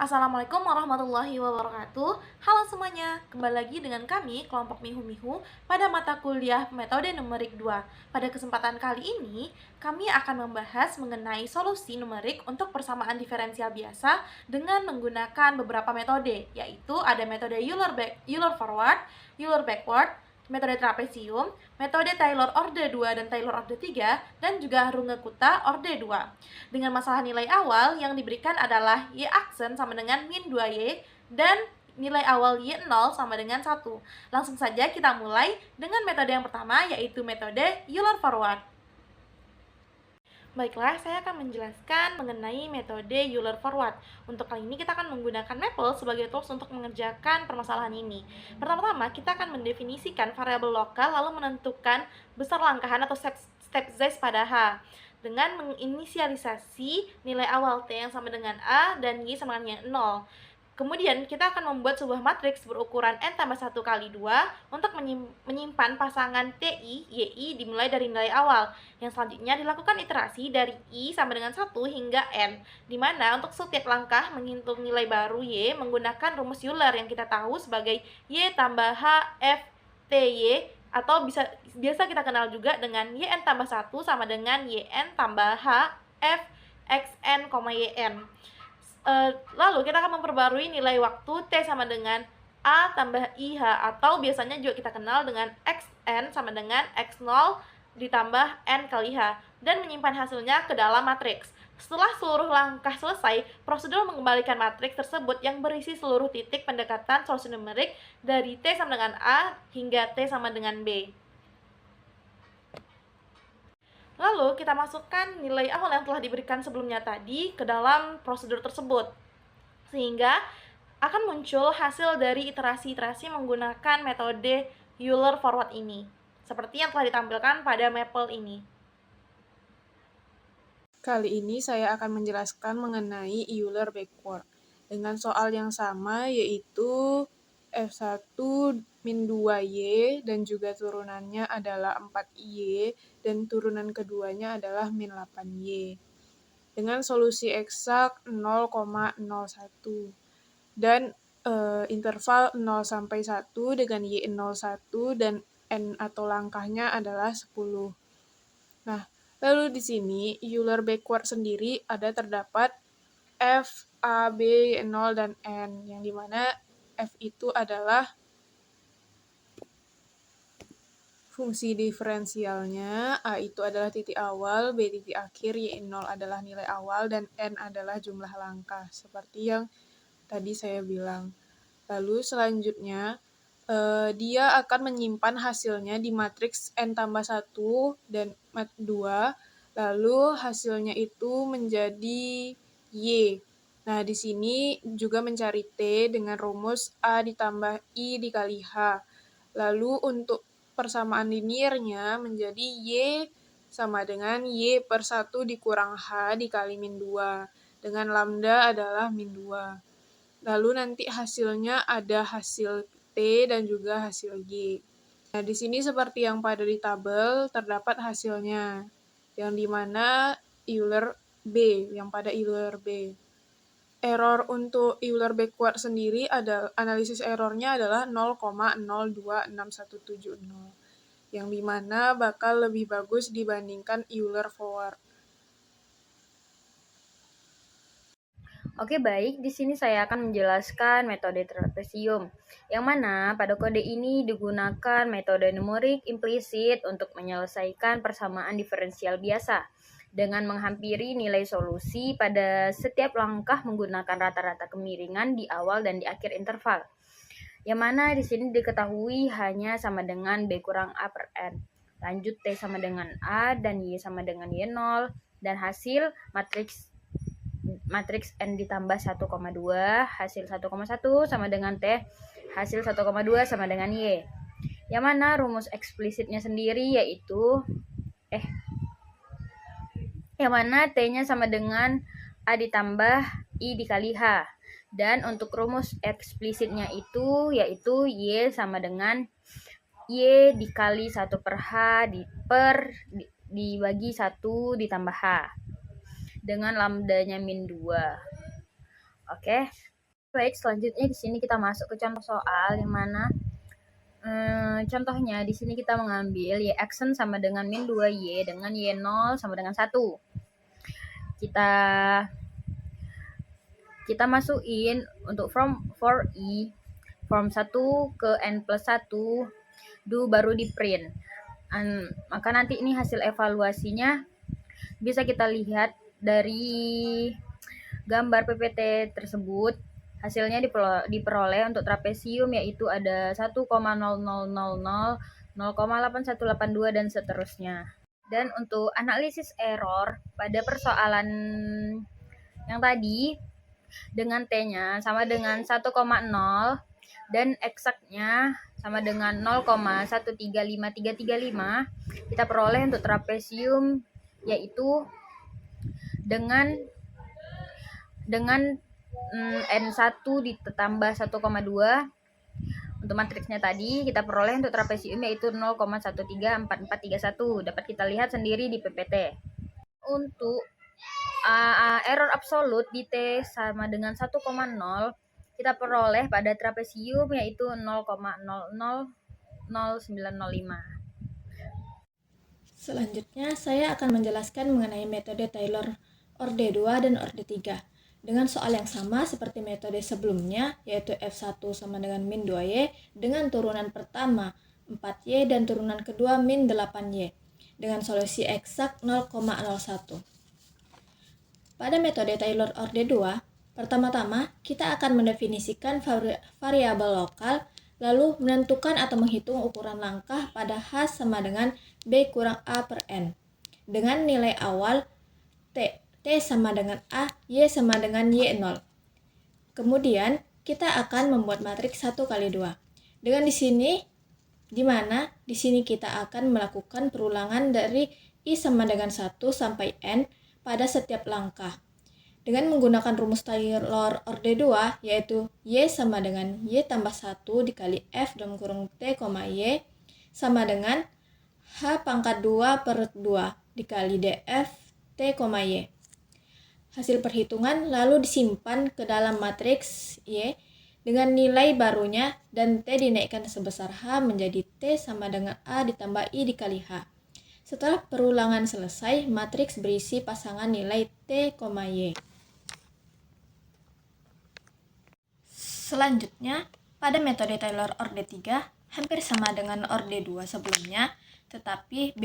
Assalamualaikum warahmatullahi wabarakatuh. Halo semuanya, kembali lagi dengan kami, kelompok Mihu-Mihu, pada mata kuliah metode numerik 2. Pada kesempatan kali ini, kami akan membahas mengenai solusi numerik untuk persamaan diferensial biasa dengan menggunakan beberapa metode, yaitu ada metode Euler forward, Euler backward, metode trapesium, metode Taylor orde 2 dan Taylor orde 3, dan juga Runge-Kutta orde 2. Dengan masalah nilai awal yang diberikan adalah Y aksen sama dengan min 2Y dan nilai awal Y0 sama dengan 1. Langsung saja kita mulai dengan metode yang pertama, yaitu metode Euler forward. Baiklah, saya akan menjelaskan mengenai metode Euler forward. Untuk kali ini kita akan menggunakan Maple sebagai tools untuk mengerjakan permasalahan ini. Pertama-tama, kita akan mendefinisikan variabel lokal lalu menentukan besar langkahan atau step size pada H dengan menginisialisasi nilai awal T yang sama dengan A dan Y sama dengan 0. Kemudian kita akan membuat sebuah matriks berukuran n tambah 1 kali 2 untuk menyimpan pasangan TI, YI dimulai dari nilai awal. Yang selanjutnya dilakukan iterasi dari I sama dengan 1 hingga N, di mana untuk setiap langkah menghitung nilai baru Y menggunakan rumus Euler yang kita tahu sebagai Y tambah H F T Y, atau biasa kita kenal juga dengan YN tambah 1 sama dengan YN tambah H F XN, YN. Lalu kita akan memperbarui nilai waktu T sama dengan A tambah IH, atau biasanya juga kita kenal dengan XN sama dengan X0 ditambah N kali H, dan menyimpan hasilnya ke dalam matriks. Setelah seluruh langkah selesai, prosedur mengembalikan matriks tersebut yang berisi seluruh titik pendekatan solusi numerik dari T sama dengan A hingga T sama dengan B. Lalu kita masukkan nilai awal yang telah diberikan sebelumnya tadi ke dalam prosedur tersebut, sehingga akan muncul hasil dari iterasi-iterasi menggunakan metode Euler forward ini, seperti yang telah ditampilkan pada Maple ini. Kali ini saya akan menjelaskan mengenai Euler backward dengan soal yang sama, yaitu F1 min 2Y dan juga turunannya adalah 4Y dan turunan keduanya adalah min 8Y dengan solusi eksak 0,01 dan interval 0 sampai 1 dengan Y01 dan N atau langkahnya adalah 10. Nah, lalu di sini Euler backward sendiri terdapat F, A, B, 0, dan N, yang dimana F itu adalah fungsi diferensialnya, A itu adalah titik awal, B titik akhir, Y0 adalah nilai awal, dan N adalah jumlah langkah, seperti yang tadi saya bilang. Lalu selanjutnya, dia akan menyimpan hasilnya di matriks N tambah 1 dan mat 2, lalu hasilnya itu menjadi Y. Nah, di sini juga mencari T dengan rumus A ditambah I dikali H. Lalu untuk persamaan liniernya menjadi Y sama dengan Y per 1 dikurang H dikali min 2, dengan lambda adalah min 2. Lalu nanti hasilnya ada hasil T dan juga hasil Y. Nah, di sini seperti yang pada di tabel terdapat hasilnya, yang dimana Euler B, yang pada Euler B. Error untuk Euler backward sendiri analisis errornya adalah 0,026170, yang dimana bakal lebih bagus dibandingkan Euler forward. Oke, baik. Di sini saya akan menjelaskan metode trapesium, yang mana pada kode ini digunakan metode numerik implisit untuk menyelesaikan persamaan diferensial biasa dengan menghampiri nilai solusi pada setiap langkah menggunakan rata-rata kemiringan di awal dan di akhir interval. Yang mana di sini diketahui hanya sama dengan B kurang A per N. Lanjut T sama dengan A dan Y sama dengan Y0, dan hasil matriks N ditambah 1,2, hasil 1,1 sama dengan T, hasil 1,2 sama dengan Y. Yang mana rumus eksplisitnya sendiri yaitu yang mana T-nya sama dengan A ditambah I dikali H. Dan untuk rumus eksplisitnya itu yaitu Y sama dengan Y dikali 1 per H dibagi 1 ditambah H, dengan lambdanya min 2. Oke. Baik, selanjutnya di sini kita masuk ke contoh soal yang mana contohnya di sini kita mengambil y action sama dengan min 2y dengan y0 sama dengan 1. Kita masukin untuk for i from 1 ke n plus 1 baru di print. Maka nanti ini hasil evaluasinya bisa kita lihat dari gambar PPT tersebut. Hasilnya diperoleh untuk trapesium yaitu ada 1,0000, 0,8182 dan seterusnya. Dan untuk analisis error pada persoalan yang tadi dengan T-nya sama dengan 1,0 dan eksaknya sama dengan 0,135335, kita peroleh untuk trapesium yaitu dengan N1 ditambah 1,2. Untuk matriksnya tadi kita peroleh untuk trapesium yaitu 0,134431. Dapat kita lihat sendiri di PPT. Untuk error absolut di T sama dengan 1,0 kita peroleh pada trapesium yaitu 0,000905. Selanjutnya, saya akan menjelaskan mengenai metode Taylor orde 2 dan orde 3. Dengan soal yang sama seperti metode sebelumnya, yaitu F1 sama dengan min 2Y, dengan turunan pertama 4Y dan turunan kedua min 8Y, dengan solusi eksak 0,01. Pada metode Taylor orde 2, pertama-tama kita akan mendefinisikan variabel lokal, lalu menentukan atau menghitung ukuran langkah pada H sama dengan B kurang A per N, dengan nilai awal T sama dengan A, Y sama dengan Y0. Kemudian, kita akan membuat matriks 1 kali 2. Dengan di sini kita akan melakukan perulangan dari I sama dengan 1 sampai N pada setiap langkah. Dengan menggunakan rumus Taylor orde 2, yaitu Y sama dengan Y tambah 1 dikali F dalam kurung T, Y, sama dengan H pangkat 2 per 2 dikali DF T, Y. Hasil perhitungan lalu disimpan ke dalam matriks Y dengan nilai barunya dan T dinaikkan sebesar H menjadi T sama dengan A ditambah I dikali H. Setelah perulangan selesai, matriks berisi pasangan nilai T, Y. Selanjutnya, pada metode Taylor orde 3, hampir sama dengan orde 2 sebelumnya, tetapi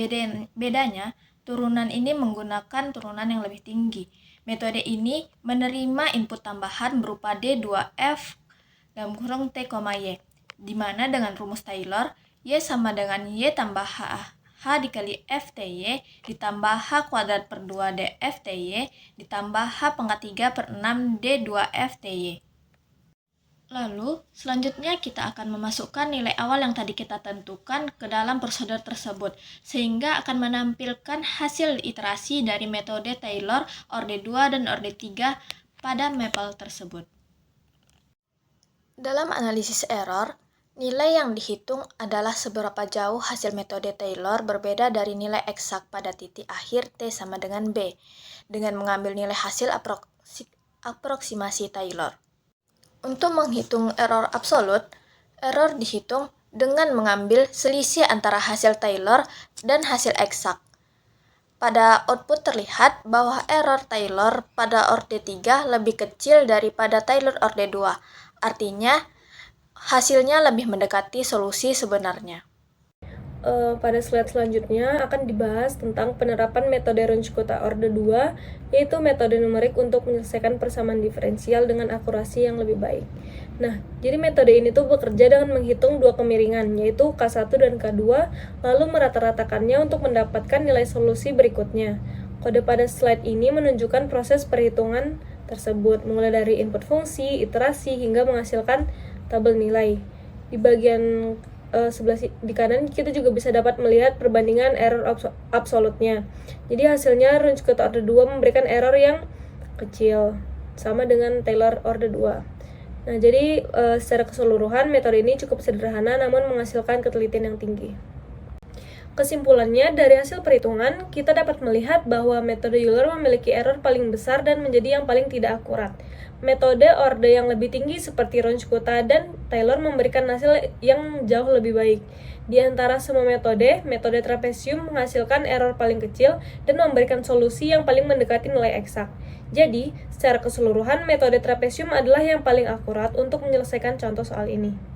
bedanya turunan ini menggunakan turunan yang lebih tinggi. Metode ini menerima input tambahan berupa D2F dalam kurung T, Y, di mana dengan rumus Taylor, Y sama dengan Y tambah H dikali FTY ditambah H kuadrat per 2 DFTY ditambah H pangkat 3 per 6 D2FTY. Lalu, selanjutnya kita akan memasukkan nilai awal yang tadi kita tentukan ke dalam prosedur tersebut, sehingga akan menampilkan hasil iterasi dari metode Taylor orde 2 dan orde 3 pada mapel tersebut. Dalam analisis error, nilai yang dihitung adalah seberapa jauh hasil metode Taylor berbeda dari nilai eksak pada titik akhir T sama dengan B, dengan mengambil nilai hasil aproksimasi Taylor. Untuk menghitung error absolut, error dihitung dengan mengambil selisih antara hasil Taylor dan hasil eksak. Pada output terlihat bahwa error Taylor pada orde 3 lebih kecil daripada Taylor orde 2, artinya hasilnya lebih mendekati solusi sebenarnya. Pada slide selanjutnya akan dibahas tentang penerapan metode Runge-Kutta orde 2, yaitu metode numerik untuk menyelesaikan persamaan diferensial dengan akurasi yang lebih baik. Nah, jadi metode ini tuh bekerja dengan menghitung dua kemiringan, yaitu K1 dan K2, lalu merata-ratakannya untuk mendapatkan nilai solusi berikutnya. Kode pada slide ini menunjukkan proses perhitungan tersebut, mulai dari input fungsi, iterasi, hingga menghasilkan tabel nilai. Di bagian sebelah di kanan kita juga bisa dapat melihat perbandingan error absolutnya. Jadi hasilnya Runge-Kutta orde 2 memberikan error yang kecil, sama dengan Taylor orde 2. Nah, jadi secara keseluruhan metode ini cukup sederhana namun menghasilkan ketelitian yang tinggi. Kesimpulannya, dari hasil perhitungan, kita dapat melihat bahwa metode Euler memiliki error paling besar dan menjadi yang paling tidak akurat. metode orde yang lebih tinggi seperti Ronchkutta dan Taylor memberikan hasil yang jauh lebih baik. Di antara semua metode, metode trapesium menghasilkan error paling kecil dan memberikan solusi yang paling mendekati nilai eksak. Jadi, secara keseluruhan metode trapesium adalah yang paling akurat untuk menyelesaikan contoh soal ini.